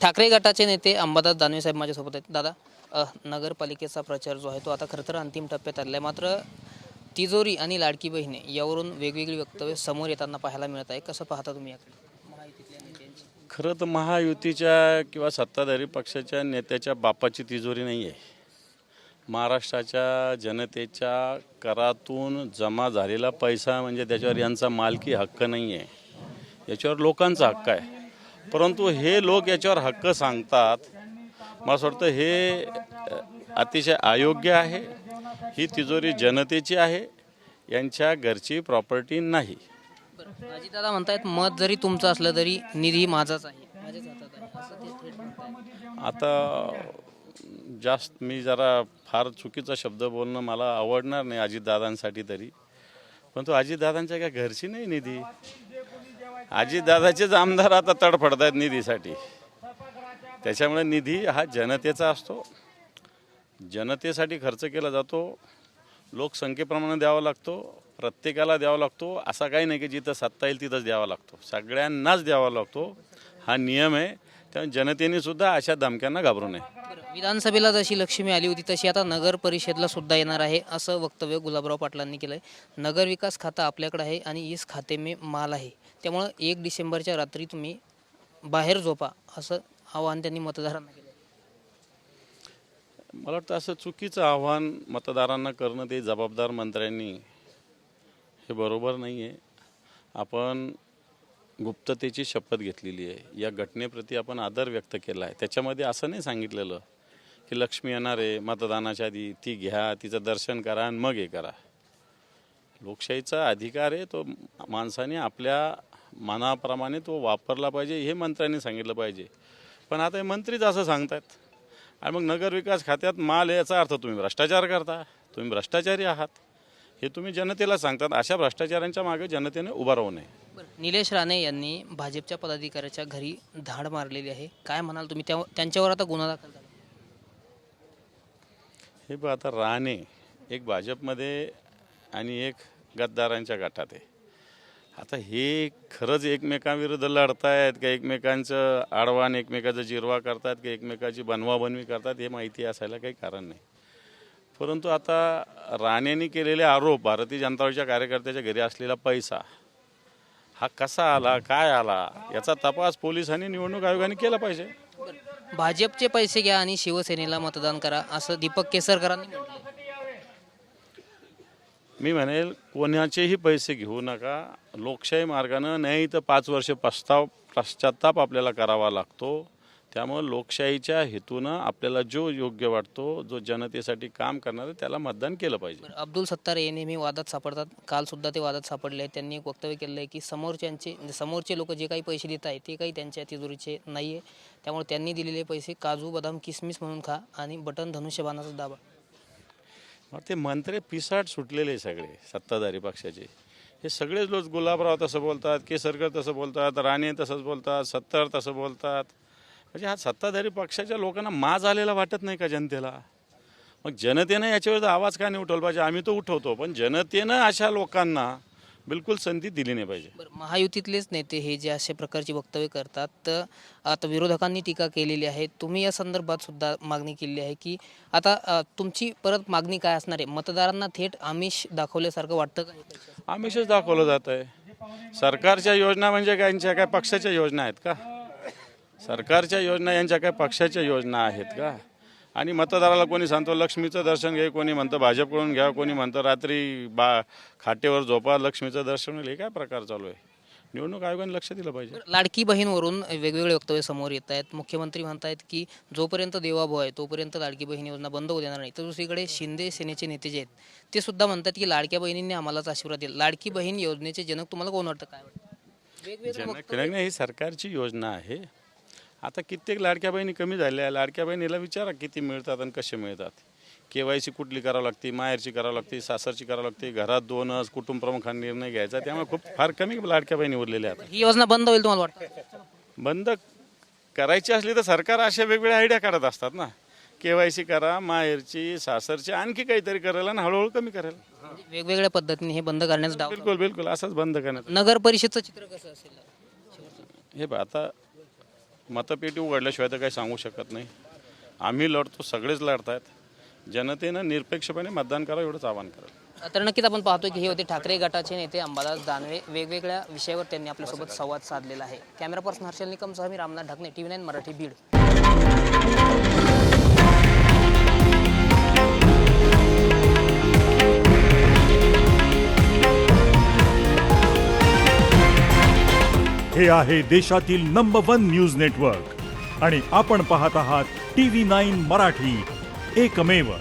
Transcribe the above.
ठाकरे गटाचे नेते अंबादास दानवे साहेब माझ्यासोबत आहेत. दादा, नगरपालिकेचा प्रचार जो आहे तो आता खरं तर अंतिम टप्प्यात आलेला आहे. मात्र तिजोरी आणि लाडकी बहिणी यावरून वेगवेगळी वक्तव्य समोर येताना पाहायला मिळत आहे. कसं पाहता तुम्ही याकडे? महायुतीतल्या नेत्यांची खरं तर महायुतीच्या किंवा सत्ताधारी पक्षाच्या नेत्याच्या बापाची तिजोरी नाही आहे. महाराष्ट्राच्या जनतेच्या करातून जमा झालेला पैसा म्हणजे त्याच्यावर यांचा मालकी हक्क नाही आहे, याच्यावर लोकांचा हक्क आहे. परंतु हे लोक याच्यावर हक्क सांगतात, मला असं वाटतं हे अतिशय अयोग्य आहे. ही तिजोरी जनतेची आहे, यांच्या घरची प्रॉपर्टी नाही. अजितदादा म्हणतायत मत जरी तुमचं असलं तरी निधी माझाच आहे, माझ्याच हातात आहे, असं ते थेट म्हणतायत. आता जास्त मी जरा फार चुकीचा शब्द बोलणं मला आवडणार नाही अजितदादांसाठी तरी, परंतु अजितदादांच्या काय घरची नाही निधी. अजितदादाचेच आमदार आता तडफडत आहेत निधीसाठी. त्याच्यामुळे निधी हा जनतेचा असतो, जनतेसाठी खर्च केला जातो, लोकसंख्येप्रमाणे द्यावा लागतो, प्रत्येकाला द्यावा लागतो. असा काही नाही की जिथं सत्ता येईल तिथंच द्यावा लागतो, सगळ्यांनाच द्यावा लागतो. हा नियम आहे. त्यामुळे जनतेने सुद्धा अशा धमक्यांना घाबरू नये. विधानसभेला जशी लक्ष्मी आली होती तशी आता नगर परिषदला सुद्धा येणार आहे, असं वक्तव्य गुलाबराव पाटलांनी केलं आहे. नगर विकास खातं आपल्याकडे आहे आणि इस खाते में माल आहे, त्यामुळं 1 डिसेंबरच्या रात्री तुम्ही बाहेर झोपा, असं आवाहन त्यांनी मतदारांना केलं. मला वाटतं असं चुकीचं आव्हान मतदारांना करणं ते जबाबदार मंत्र्यांनी हे बरोबर नाही आहे. आपण गुप्ततेची शपथ घेतलेली आहे, या घटनेप्रती आपण आदर व्यक्त केला आहे. त्याच्यामध्ये असं नाही सांगितलेलं की लक्ष्मी येणार आहे मतदानाच्या आधी, ती घ्या, तिचं दर्शन करा आणि मग हे करा. लोकशाहीचा अधिकार आहे, तो माणसाने आपल्या मनाप्रमाणे तो वापरला पाहिजे, हे मंत्र्यांनी सांगितलं पाहिजे. पण आता हे मंत्रीच असं सांगतात. आणि मग नगरविकास खात्यात माल याचा अर्थ तुम्ही भ्रष्टाचार करता, तुम्ही भ्रष्टाचारी आहात, हे तुम्ही जनतेला सांगतात. अशा भ्रष्टाचारांच्या मागे जनतेने उभा राहू नये. निलेश राणे यांनी भाजपच्या पदाधिकाऱ्याच्या घरी धाड मारलेली आहे, काय म्हणाल तुम्ही? त्यांच्यावर आता गुन्हा दाखल झाला. हे बघ, आता राणे एक भाजपमध्ये आणि एक गद्दारांच्या गटात आहे. आता हे खरंच एकमेकांविरुद्ध लढतायत का एकमेकांचं आडवान एकमेकाचा जिरवा करतात का एकमेकाची बनवाबनवी करतात, हे माहिती असायला काही कारण नाही. परंतु आता राणेंनी केलेले आरोप, भारतीय जनता पार्टीच्या कार्यकर्त्याच्या घरी असलेला पैसा हा कसा आला, काय आला, याचा तपास पोलिसांनी निवडणूक आयोगाने केला पाहिजे. भाजपचे पैसे घ्या आणि शिवसेनेला मतदान करा, असं दीपक केसरकरांनी म्हटलं. मी म्हणेल कोणाचेही पैसे घेऊ नका. लोकशाही मार्गानं नाही तर 5 वर्ष पश्चाताप आपल्याला करावा लागतो. त्यामुळे लोकशाहीच्या हेतूनं आपल्याला जो योग्य वाटतो, जो जनतेसाठी काम करणार आहे, त्याला मतदान केलं पाहिजे. अब्दुल सत्तार हे नेहमी वादात सापडतात, काल सुद्धा ते वादात सापडले. त्यांनी एक वक्तव्य केलं आहे की समोरचे लोक जे काही पैसे देत आहेत ते काही त्यांच्या तिजोरीचे नाही आहे, त्यामुळे त्यांनी दिलेले पैसे काजू बदाम किसमिस म्हणून खा आणि बटन धनुष्यबाणाचा दाबा. ते मंत्री पिसाट सुटलेले सगळे सत्ताधारी पक्षाचे. हे सगळेच लोक, गुलाबराव तसं बोलतात, केसरकर तसं बोलतात, राणे तसंच बोलतात, सत्तार तसं बोलतात. म्हणजे हा सत्ताधारी पक्षाच्या लोकांना माज आलेला वाटत नाही का जनतेला? मग जनतेनं याच्यावर आवाज का नाही उठवला पाहिजे? आम्ही तो उठवतो, पण जनतेनं अशा लोकांना बिलकुल संधी दिली नाही पाहिजे. महायुतीतलेच नेते हे जे अशा प्रकारची वक्तव्य करतात, तर आता विरोधकांनी टीका केलेली आहे. तुम्ही या संदर्भात सुद्धा मागणी केली आहे की आता तुमची परत मागणी काय असणार आहे? मतदारांना थेट आमिष दाखवल्यासारखं वाटतं का? आमिषच दाखवलं जात आहे. सरकारच्या योजना म्हणजे काय, यांच्या काय पक्षाच्या योजना आहेत का? सरकारच्या योजना यांच्या काय पक्षाच्या योजना आहेत का? आणि मतदाराला कोणी सांगतो लक्ष्मीचं दर्शन घे, कोणी म्हणतं भाजपकडून घ्या, कोणी म्हणतं रात्री खाटेवर झोपा, लक्ष्मीचं दर्शन होईल. हे काय प्रकार चालू आहे? निवडणूक आयोगाने लक्ष दिलं पाहिजे. लाडकी बहीणवरून वेगवेगळे वक्तव्य समोर येत आहेत. मुख्यमंत्री म्हणतायत की जोपर्यंत देवाभाऊ आहे तोपर्यंत लाडकी बहीण योजना बंद होऊ देणार नाही. तर दुसरीकडे शिंदे सेनेचे नेते जे आहेत ते सुद्धा म्हणतात की लाडक्या बहिणींनी आम्हालाच आशीर्वाद दिला. लाडकी बहीण योजनेचे जनक तुम्हाला कोण वाटतं, काय वाटतं? जनक नाही, ही सरकारची योजना आहे. आता कित्येक लाडक्या बहिणी कमी झाल्या. लाडक्या बहिणीला विचारा किती मिळतात आणि कसे मिळतात. KYC कुठली करावं लागते, माहेरची करावं लागते, सासरची करावं लागते, घरात 2च कुटुंब प्रमुखांनी निर्णय घ्यायचा. त्यामुळे फार कमी लाडक्या बहिणी उरलेल्या आहेत. ही योजना बंद होईल तुम्हाला वाटतं? बंद करायची असली तर सरकार अशा वेगवेगळ्या आयडिया काढत असतात ना. KYC करा, माहेरची, सासरची, आणखी काहीतरी करायला आणि हळूहळू कमी करायला. वेगवेगळ्या पद्धतीने हे बंद करण्याचं डाव. बिलकुल बिलकुल असंच बंद करण्यात. नगर परिषदचं चित्र कसं असेल? हे बघ, आता मतपेटी उघडल्याशिवाय तर काही सांगू शकत नाही. आम्ही लढतो, सगळेच लढतायत. जनतेनं निरपेक्षपणे मतदान करावं एवढंच आवाहन करेल. तर नक्कीच आपण पाहतोय की हे होते ठाकरे गटाचे नेते अंबादास दानवे. वेगवेगळ्या विषयावर त्यांनी आपल्यासोबत संवाद साधलेला आहे. कॅमेरा पर्सन हर्षल निकमसह मी रामनाथ ढाकणे, TV9 मराठी, बीड. हे आहे देशातील नंबर 1 न्यूज नेटवर्क आणि आपण पाहत आहात TV9 मराठी, एकमेव.